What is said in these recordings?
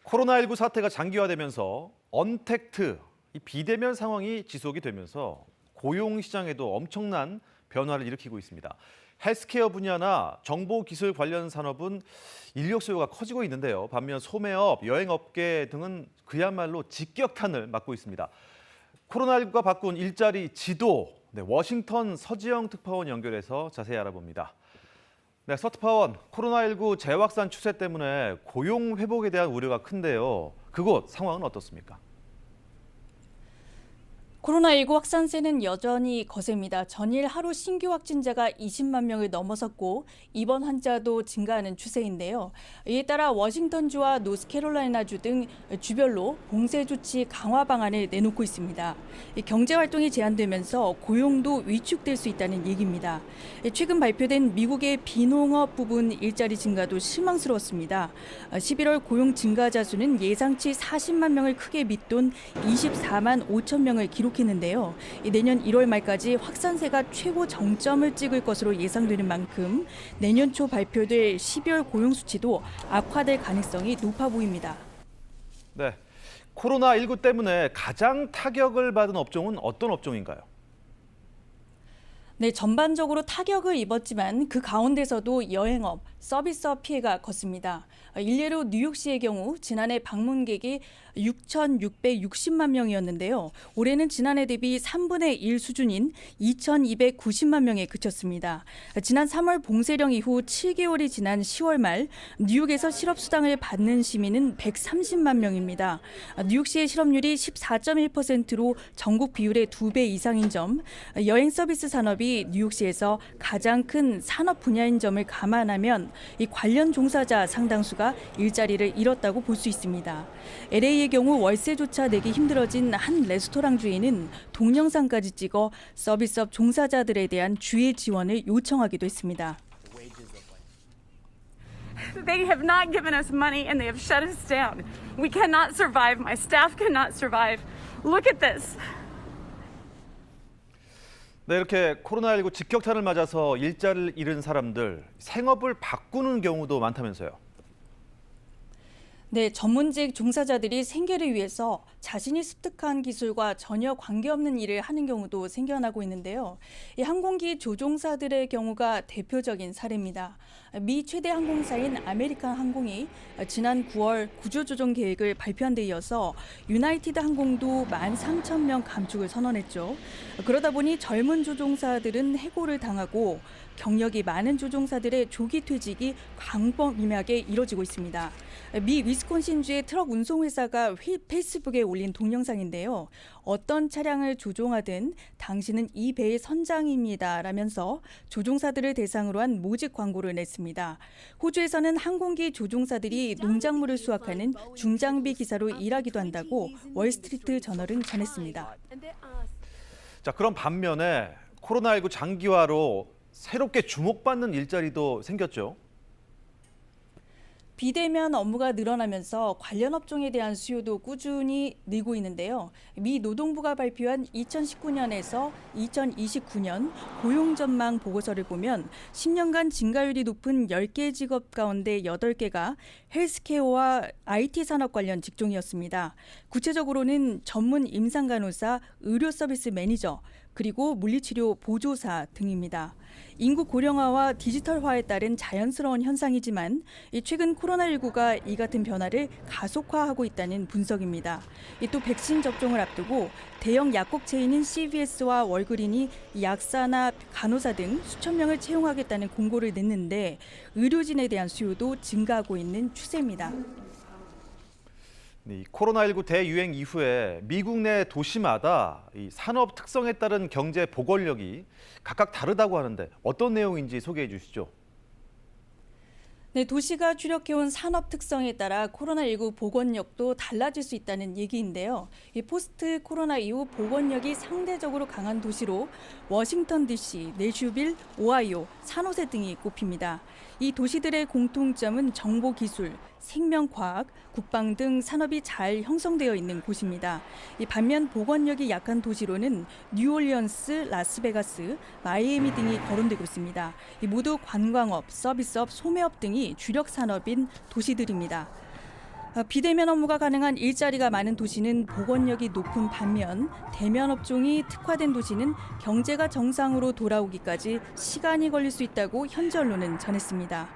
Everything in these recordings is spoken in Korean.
코로나19 사태가 장기화되면서 언택트, 이 비대면 상황이 지속이 되면서 고용 시장에도 엄청난 변화를 일으키고 있습니다. 헬스케어 분야나 정보기술 관련 산업은 인력 수요가 커지고 있는데요. 반면 소매업, 여행업계 등은 그야말로 직격탄을 맞고 있습니다. 코로나19가 바꾼 일자리 지도, 워싱턴 서지영 특파원 연결해서 자세히 알아봅니다. 네, 서 특파원, 코로나19 재확산 추세 때문에 고용 회복에 대한 우려가 큰데요. 그곳 상황은 어떻습니까? 코로나19 확산세는 여전히 거셉니다. 전일 하루 신규 확진자가 20만 명을 넘어섰고 입원 환자도 증가하는 추세인데요. 이에 따라 워싱턴주와 노스캐롤라이나주 등 주별로 봉쇄 조치 강화 방안을 내놓고 있습니다. 경제 활동이 제한되면서 고용도 위축될 수 있다는 얘기입니다. 최근 발표된 미국의 비농업 부분 일자리 증가도 실망스러웠습니다. 11월 고용 증가자 수는 예상치 40만 명을 크게 밑돈 24만 5천 명을 기록했는데요. 내년 1월 말까지 확산세가 최고 정점을 찍을 것으로 예상되는 만큼 내년 초 발표될 12월 고용 수치도 악화될 가능성이 높아 보입니다. 네, 코로나19 때문에 가장 타격을 받은 업종은 어떤 업종인가요? 네, 전반적으로 타격을 입었지만 그 가운데서도 여행업, 서비스업 피해가 컸습니다. 일례로 뉴욕시의 경우 지난해 방문객이 6,660만 명이었는데요. 올해는 지난해 대비 3분의 1 수준인 2,290만 명에 그쳤습니다. 지난 3월 봉쇄령 이후 7개월이 지난 10월 말 뉴욕에서 실업수당을 받는 시민은 130만 명입니다. 뉴욕시의 실업률이 14.1%로 전국 비율의 2배 이상인 점, 여행 서비스 산업이 뉴욕시에서 가장 큰 산업 분야인 점을 감안하면 이 관련 종사자 상당수가 일자리를 잃었다고 볼 수 있습니다. LA의 경우 월세조차 내기 힘들어진 한 레스토랑 주인은 동영상까지 찍어 서비스업 종사자들에 대한 주의 지원을 요청하기도 했습니다. They have not given us money and they have shut us down. We cannot survive. My staff cannot survive. Look at this. 네, 이렇게 코로나19 직격탄을 맞아서 일자리를 잃은 사람들, 생업을 바꾸는 경우도 많다면서요. 네, 전문직 종사자들이 생계를 위해서 자신이 습득한 기술과 전혀 관계없는 일을 하는 경우도 생겨나고 있는데요. 이 항공기 조종사들의 경우가 대표적인 사례입니다. 미 최대 항공사인 아메리칸 항공이 지난 9월 구조조정 계획을 발표한 데 이어서 유나이티드 항공도 13,000명 감축을 선언했죠. 그러다 보니 젊은 조종사들은 해고를 당하고 경력이 많은 조종사들의 조기 퇴직이 광범위하게 이뤄지고 있습니다. 미 위스콘신주의 트럭 운송회사가 페이스북에 올린 동영상인데요. 어떤 차량을 조종하든 당신은 이 배의 선장입니다 라면서 조종사들을 대상으로 한 모집 광고를 냈습니다. 호주에서는 항공기 조종사들이 농작물을 수확하는 중장비 기사로 일하기도 한다고 월스트리트 저널은 전했습니다. 자, 그럼 반면에 코로나19 장기화로 새롭게 주목받는 일자리도 생겼죠. 비대면 업무가 늘어나면서 관련 업종에 대한 수요도 꾸준히 늘고 있는데요. 미 노동부가 발표한 2019년에서 2029년 고용 전망 보고서를 보면 10년간 증가율이 높은 10개 직업 가운데 8개가 헬스케어와 IT 산업 관련 직종이었습니다. 구체적으로는 전문 임상간호사, 의료 서비스 매니저, 그리고 물리치료 보조사 등입니다. 인구 고령화와 디지털화에 따른 자연스러운 현상이지만 최근 코로나19가 이 같은 변화를 가속화하고 있다는 분석입니다. 또 백신 접종을 앞두고 대형 약국 체인인 CVS와 월그린이 약사나 간호사 등 수천 명을 채용하겠다는 공고를 냈는데 의료진에 대한 수요도 증가하고 있는 추세입니다. 이 코로나19 대유행 이후에 미국 내 도시마다 이 산업 특성에 따른 경제 보건력이 각각 다르다고 하는데 어떤 내용인지 소개해 주시죠. 네, 도시가 주력해온 산업 특성에 따라 코로나19 보건력도 달라질 수 있다는 얘기인데요. 이 포스트 코로나 이후 보건력이 상대적으로 강한 도시로 워싱턴 DC, 내슈빌, 오하이오, 산호세 등이 꼽힙니다. 이 도시들의 공통점은 정보기술, 생명과학, 국방 등 산업이 잘 형성되어 있는 곳입니다. 이 반면 보건력이 약한 도시로는 뉴올리언스, 라스베가스, 마이애미 등이 거론되고 있습니다. 이 모두 관광업, 서비스업, 소매업 등이 주력 산업인 도시들입니다. 비대면 업무가 가능한 일자리가 많은 도시는 보건력이 높은 반면 대면 업종이 특화된 도시는 경제가 정상으로 돌아오기까지 시간이 걸릴 수 있다고 현지 언론은 전했습니다.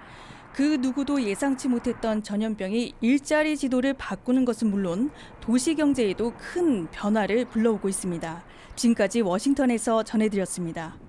그 누구도 예상치 못했던 전염병이 일자리 지도를 바꾸는 것은 물론 도시 경제에도 큰 변화를 불러오고 있습니다. 지금까지 워싱턴에서 전해드렸습니다.